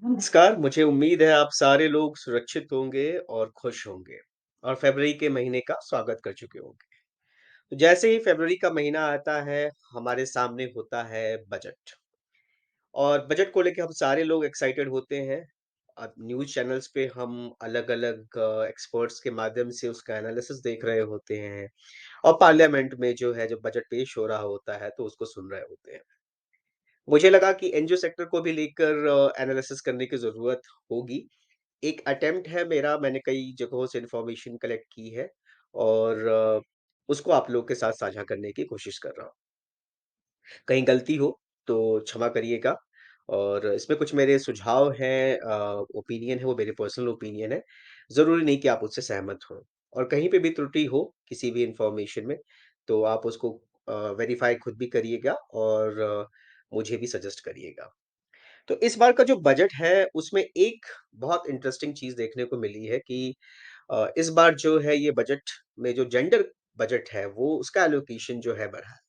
नमस्कार, मुझे उम्मीद है आप सारे लोग सुरक्षित होंगे और खुश होंगे और फ़रवरी के महीने का स्वागत कर चुके होंगे। तो जैसे ही फ़रवरी का महीना आता है, हमारे सामने होता है बजट और बजट को लेके हम सारे लोग एक्साइटेड होते हैं। अब न्यूज़ चैनल्स पे हम अलग-अलग एक्सपर्ट्स के माध्यम से उसका एनालिसिस देख रहे होते हैं और पार्लियामेंट में जो है जब बजट पेश हो रहा होता है, तो उसको सुन रहे होते हैं। मुझे लगा कि एनजीओ सेक्टर को भी लेकर एनालिसिस करने की ज़रूरत होगी। एक अटेम्प्ट है मेरा, मैंने कई जगहों से इन्फॉर्मेशन कलेक्ट की है और उसको आप लोग के साथ साझा करने की कोशिश कर रहा हूँ। कहीं गलती हो तो क्षमा करिएगा और इसमें कुछ मेरे सुझाव हैं, ओपिनियन है, वो मेरे पर्सनल ओपिनियन है। ज़रूरी नहीं कि आप उससे सहमत हों और कहीं पे भी त्रुटि हो किसी भी इन्फॉर्मेशन में, तो आप उसको वेरीफ़ाई खुद भी करिएगा और मुझे भी सजेस्ट करिएगा। तो इस बार का जो बजट है, उसमें एक बहुत इंटरेस्टिंग चीज़ देखने को मिली है कि इस बार जो है ये बजट में जो जेंडर बजट है, वो उसका एलोकेशन जो है बढ़ा है।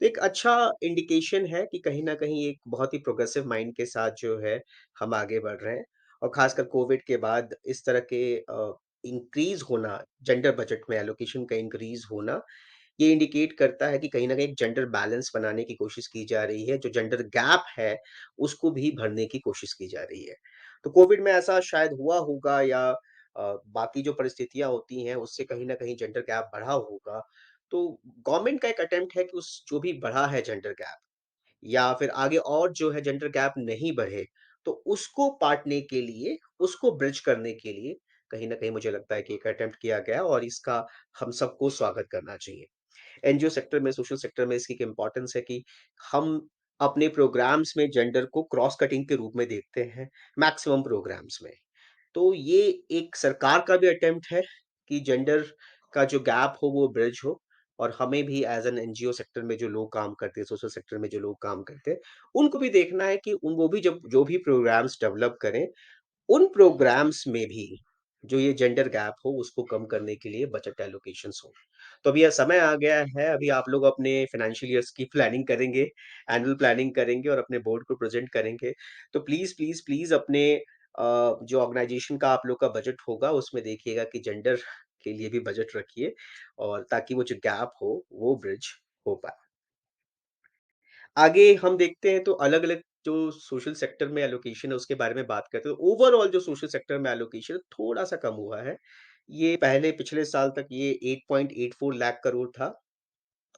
तो एक अच्छा इंडिकेशन है कि कहीं न कहीं एक बहुत ही प्रोग्रेसिव माइंड के साथ जो है, हम आगे बढ़ रहे हैं और ख़ासकर कोविड के बाद इस तरह के इंक्रीज़ होना, जेंडर बजट में एलोकेशन का इंक्रीज़ होना, ये इंडिकेट करता है कि कहीं न कहीं एक जेंडर बैलेंस बनाने की कोशिश की जा रही है, जो जेंडर गैप है, उसको भी भरने की कोशिश की जा रही है। तो कोविड में ऐसा शायद हुआ होगा या बाकी जो परिस्थितियाँ होती हैं, उससे कहीं न कहीं जेंडर गैप बढ़ा होगा। तो गवर्नमेंट का एक अटेम्प्ट है कि उस जो भी बढ़ा है जेंडर गैप या फिर आगे और जो है जेंडर गैप नहीं बढ़े, तो उसको पाटने के लिए, उसको ब्रिज करने के लिए कहीं न कहीं मुझे लगता है कि एक अटेम्प्ट किया गया और इसका हम सबको स्वागत करना चाहिए। एनजीओ सेक्टर में, सोशल सेक्टर में इसकी एक इम्पोर्टेंस है कि हम अपने प्रोग्राम्स में जेंडर को क्रॉस कटिंग के रूप में देखते हैं, मैक्सिमम प्रोग्राम्स में। तो ये एक सरकार का भी अटेम्प्ट है कि जेंडर का जो गैप हो वो ब्रिज हो और हमें भी एज़ एन एनजीओ सेक्टर में जो लोग काम करते हैं, सोशल सेक्टर में जो लोग काम करते हैं, उनको भी देखना है कि उन वो भी जब जो भी प्रोग्राम्स डेवलप करें, उन प्रोग्राम्स में भी जो ये जेंडर गैप हो उसको कम करने के लिए बजट एलोकेशंस हो। तो अभी यह समय आ गया है, अभी आप लोग अपने फाइनेंशियल ईयर्स की प्लानिंग करेंगे, एनुअल प्लानिंग करेंगे और अपने बोर्ड को प्रेज़ेंट करेंगे। तो प्लीज़, प्लीज़, प्लीज़ अपने जो ऑर्गनाइज़ेशन का आप लोग का बजट होगा उसमें देखिएगा कि जेंडर के लिए भी बजट रखिए और ताकि वो जो गैप हो, वो ब्रिज हो पाए। आगे हम देखते हैं तो अलग-अलग जो सोशल सेक्टर में एलोकेशन है उसके बारे में बात करते हैं। ओवरऑल जो सोशल सेक्टर में एलोकेशन थोड़ा-सा कम हुआ है। ये पहले पिछले साल तक ये 8.84 लाख करोड़ था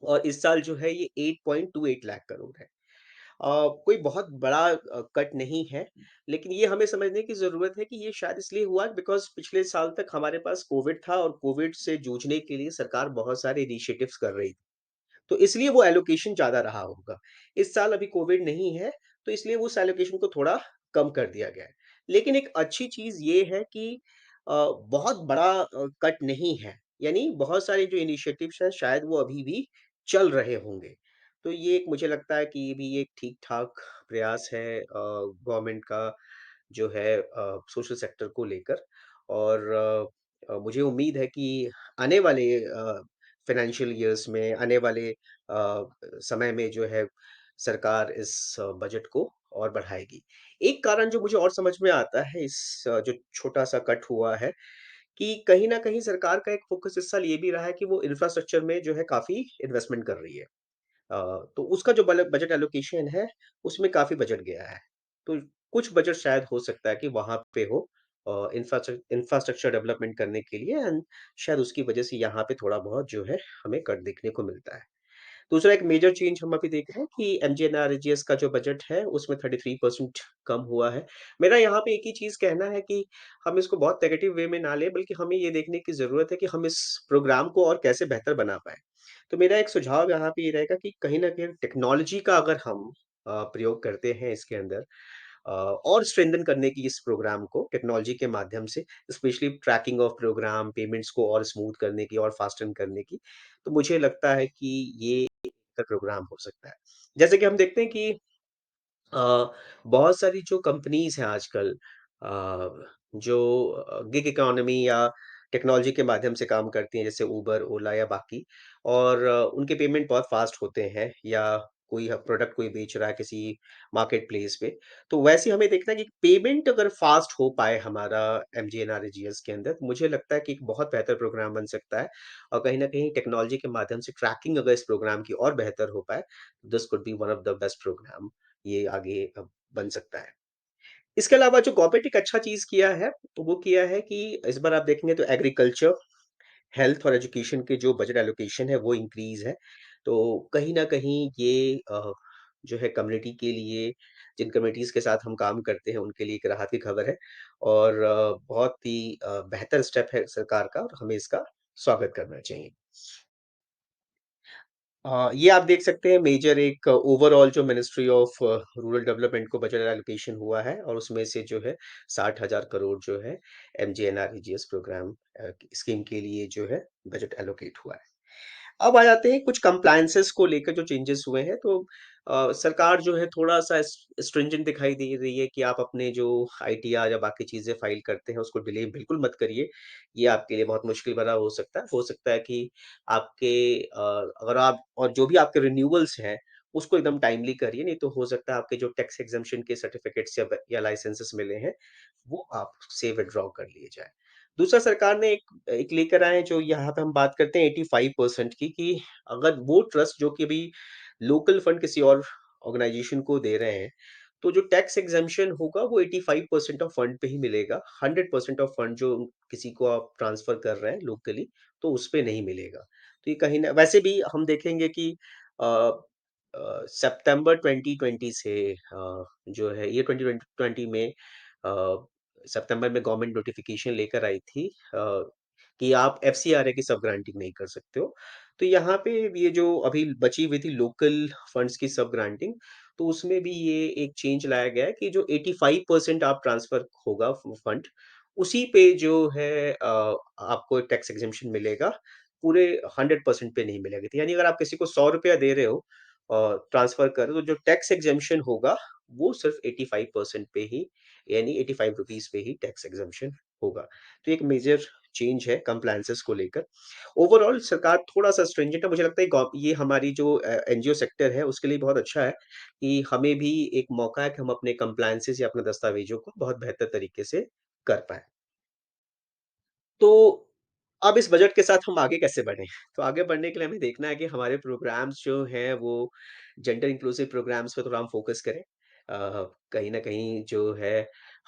और इस साल जो है ये 8.28 लाख करोड़ है। कोई बहुत बड़ा कट नहीं है, लेकिन ये हमें समझने की ज़रूरत है कि ये शायद इसलिए हुआ बिकॉज़ पिछले साल तक हमारे पास कोविड था और कोविड से जूझने के लिए सरकार बहुत सारे इनिशिएटिव्स कर रही थी। तो इसलिए वो एलोकेशन ज़्यादा रहा होगा। इस साल अभी कोविड नहीं है, तो इसलिए उस एलोकेशन को थोड़ा कम कर दिया गया है। लेकिन एक अच्छी चीज़ ये है कि बहुत बड़ा कट नहीं है। यानी बहुत सारे जो इनिशिएटिव्स हैं शायद वो अभी भी चल रहे होंगे। तो ये एक मुझे लगता है कि ये भी एक ठीक-ठाक प्रयास है गवर्नमेंट का जो है सोशल सेक्टर को लेकर और मुझे उम्मीद है कि आने वाले फाइनेंशियल ईयर्स में आने वाले समय में जो है सरकार इस बजट को और बढ़ाएगी। एक कारण जो मुझे और समझ में आता है इस जो छोटा-सा कट हुआ है कि कहीं न कहीं सरकार का एक फ़ोकस इस साल ये भी रहा है कि वो इंफ्रास्ट्रक्चर में जो है काफ़ी इन्वेस्टमेंट कर रही है। तो उसका जो बजट एलोकेशन है, उसमें काफ़ी बजट गया है। तो कुछ बजट शायद हो सकता है कि वहाँ पे हो इंफ्रास्ट्रक्चर डेवलपमेंट करने के लिए एंड शायद उसकी वजह से यहाँ पे थोड़ा बहुत जो है, हमें कट देखने को मिलता है। दूसरा एक मेजर चेंज हम अभी देख रहे हैं कि एमजीएनआरईजीएस का जो बजट है, उसमें 33% कम हुआ है। मेरा यहाँ पे एक ही चीज़ कहना है कि हम इसको बहुत नेगेटिव वे में ना लें, बल्कि हमें ये देखने की ज़रूरत है कि हम इस प्रोग्राम को और कैसे बेहतर बना पाएँ। तो मेरा एक सुझाव यहाँ पे ये रहेगा कि कहीं न कहीं टेक्नोलॉजी का अगर हम प्रयोग करते हैं इसके अंदर और स्ट्रेंथन करने की इस प्रोग्राम को टेक्नोलॉजी के माध्यम से, specially tracking of program, payments को और स्मूथ करने की और फास्टन करने की, तो मुझे लगता है कि ये का प्रोग्राम हो सकता है। जैसे कि हम देखते हैं कि बहुत सारी जो कंपनीज़ हैं आजकल जो गिग इकॉनमी या टेक्नोलॉजी के माध्यम से काम करती हैं, जैसे उबर, ओला या बाकी और उनके पेमेंट बहुत फ़ास्ट होते हैं या कोई प्रोडक्ट कोई बेच रहा है किसी मार्केट प्लेस पे, तो वैसे हमें देखना है कि पेमेंट अगर फ़ास्ट हो पाए हमारा एमजीएनआरईजीएस के अंदर, तो मुझे लगता है कि एक बहुत बेहतर प्रोग्राम बन सकता है और कहीं न कहीं टेक्नोलॉजी के माध्यम से ट्रैकिंग अगर इस प्रोग्राम की और बेहतर हो पाए, this could be one of the best program ये आगे बन सकता है। इसके अलावा जो गवर्नमेंट एक अच्छा चीज़ किया है, तो वो किया है कि इस बार आप देखेंगे तो एग्रीकल्चर, हेल्थ और एजुकेशन के जो बजट एलोकेशन है वो इंक्रीज़ है। तो कहीं न कहीं ये जो है कम्युनिटी के लिए जिन कम्युनिटीज़ के साथ हम काम करते हैं उनके लिए एक राहत की खबर है और बहुत ही बेहतर स्टेप है सरकार का और हमें इसका स्वागत करना चाहिए। ये आप देख सकते हैं मेजर एक ओवरऑल जो मिनिस्ट्री ऑफ रूरल डेवलपमेंट को बजट एलोकेशन हुआ है और उसमें से जो है 60,000 करोड़ जो है एमजीएनआरईजीएस प्रोग्राम स्कीम के लिए जो है बजट एलोकेट हुआ है। अब आ जाते हैं कुछ कंप्लायंसेस को लेकर जो चेंजेस हुए हैं तो सरकार जो है थोड़ा-सा स्ट्रिंजेंट दिखाई दे रही है कि आप अपने जो आईटीआर या बाकी चीज़ें फाइल करते हैं उसको डिले बिल्कुल मत करिए। ये आपके लिए बहुत मुश्किल भरा हो सकता है। हो सकता है कि आपके अगर आप और जो भी आपके रिन्यूअल्स हैं उसको एकदम टाइमली करिए, नहीं तो हो सकता है आपके जो टैक्स एग्ज़म्पशन के सर्टिफिकेट्स या लाइसेंसेस मिले हैं, वो आपसे विथड्रॉ कर लिए जाएँ। दूसरा सरकार ने एक एक लेकर आए हैं जो यहाँ पे हम बात करते हैं 85% की कि अगर वो ट्रस्ट जो कि अभी लोकल फंड किसी और ऑर्गेनाइजेशन को दे रहे हैं, तो जो टैक्स एग्जेम्पशन होगा वो 85% ऑफ फंड पे ही मिलेगा। 100% ऑफ फंड जो किसी को आप ट्रांसफर कर रहे हैं लोकली, तो उस पे नहीं मिलेगा। तो ये कहीं न वैसे भी हम देखेंगे कि अ सितंबर 2020 से जो है ये 2020 में सितंबर में गवर्नमेंट नोटिफ़िकेशन लेकर आई थी कि आप एफसीआरए की सब ग्रांटिंग नहीं कर सकते हो। तो यहाँ पे ये जो अभी बची हुई थी लोकल फंड्स की सब ग्रांटिंग, तो उसमें भी ये एक चेंज लाया गया है कि जो 85% आप ट्रांसफर होगा फंड, उसी पे जो है आपको टैक्स एग्जेम्पशन मिलेगा, पूरे 100% पे नहीं मिलेगा। तो यानी अगर आप किसी को ₹100 दे रहे हो ट्रांसफर कर रहे हो, तो जो टैक्स एग्जेम्पशन होगा, वो सिर्फ़ 85% पे ही यानी ₹85 पे ही टैक्स एग्जेम्पशन होगा। तो एक मेजर चेंज है कंप्लायंसेस को लेकर। ओवरऑल सरकार थोड़ा-सा स्ट्रिंजेंट है, मुझे लगता है ये हमारी जो एनजीओ सेक्टर है उसके लिए बहुत अच्छा है कि हमें भी एक मौका है कि हम अपने कंप्लायंसेस या अपने दस्तावेज़ों को बहुत बेहतर तरीके से कर पाएँ। तो अब इस बजट के साथ हम आगे कैसे बढ़ें? तो आगे बढ़ने के लिए हमें देखना है कि हमारे प्रोग्राम्स जो हैं वो जेंडर इंक्लूसिव प्रोग्राम्स पे थोड़ा हम फ़ोकस करें। कहीं न कहीं जो है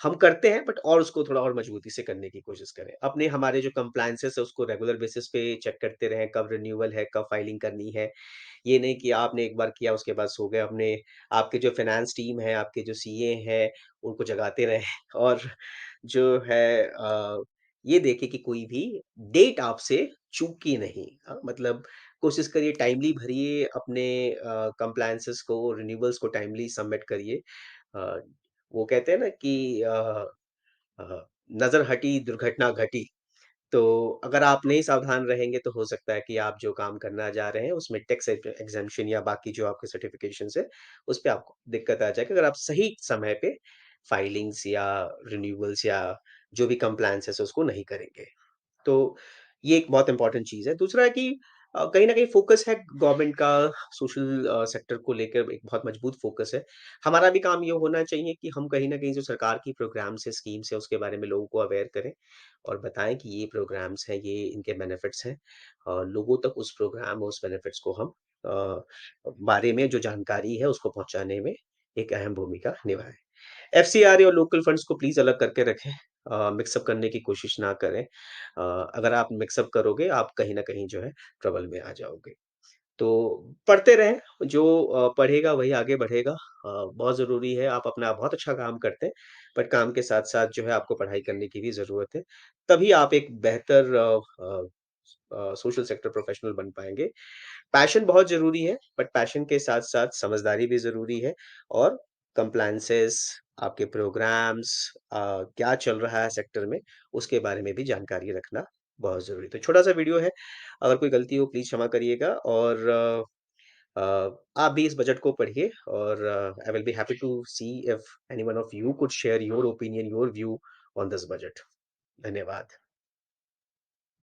हम करते हैं बट और उसको थोड़ा और मजबूती से करने की कोशिश करें। अपने हमारे जो कंप्लायंसेस है उसको रेगुलर बेसिस पे चेक करते रहें, कब रिन्यूअल है, कब फाइलिंग करनी है। ये नहीं कि आपने एक बार किया उसके बाद सो गए। अपने आपके जो फाइनेंस टीम है, आपके जो सीए हैं, उनको जगाते रहें और जो है ये देखें कि कोई भी डेट आपसे चूकी नहीं। मतलब कोशिश करिए टाइमली भरिए अपने कंप्लायंसेस को, रिन्यूअल्स को टाइमली सबमिट करिए। अ, वो कहते हैं ना कि अ, नज़र हटी, दुर्घटना घटी। तो अगर आप नहीं सावधान रहेंगे तो हो सकता है कि आप जो काम करना जा रहे हैं उसमें टैक्स एग्जेम्पशन या बाकी जो आपके सर्टिफिकेशंस है उस पे आपको दिक्कत आ जाएगी अगर आप सही समय पे फाइलिंग्स या रिन्यूअल्स या जो भी कंप्लायंस है उसको नहीं करेंगे। तो ये एक बहुत इम्पोर्टेंट चीज़ है। दूसरा है कि कहीं न कहीं फ़ोकस है गवर्नमेंट का सोशल सेक्टर को लेकर एक बहुत मजबूत फ़ोकस है। हमारा भी काम ये होना चाहिए कि हम कहीं न कहीं जो सरकार की प्रोग्राम्स है, स्कीम्स है, उसके बारे में लोगों को अवेयर करें और बताएँ कि ये प्रोग्राम्स हैं, ये इनके बेनिफिट्स हैं। लोगों तक उस प्रोग्राम और उस बेनिफिट्स को हम बारे में जो जानकारी है उसको पहुँचाने में एक अहम भूमिका निभाएँ। एफसीआर और लोकल फंड्स को प्लीज़ अलग करके रखें। मिक्स अप करने की कोशिश ना करें। अगर आप मिक्स अप करोगे, आप कहीं न कहीं जो है ट्रबल में आ जाओगे। तो पढ़ते रहें, जो पढ़ेगा वही आगे बढ़ेगा। बहुत ज़रूरी है, आप अपना बहुत अच्छा काम करते हैं, बट काम के साथ-साथ जो है आपको पढ़ाई करने की भी ज़रूरत है। तभी आप एक बेहतर सोशल सेक्टर प्रोफेशनल बन पाएँगे। पैशन बहुत ज़रूरी है, बट पैशन के साथ-साथ समझदारी भी ज़रूरी है और कंप्लायंसेस, आपके प्रोग्राम्स क्या चल रहा है सेक्टर में, उसके बारे में भी जानकारी रखना बहुत ज़रूरी है। तो छोटा-सा वीडियो है, अगर कोई गलती हो प्लीज़ क्षमा करिएगा और आप भी इस बजट को पढ़िए और I will be happy to see if any one of you could share your opinion, your view on this budget. धन्यवाद।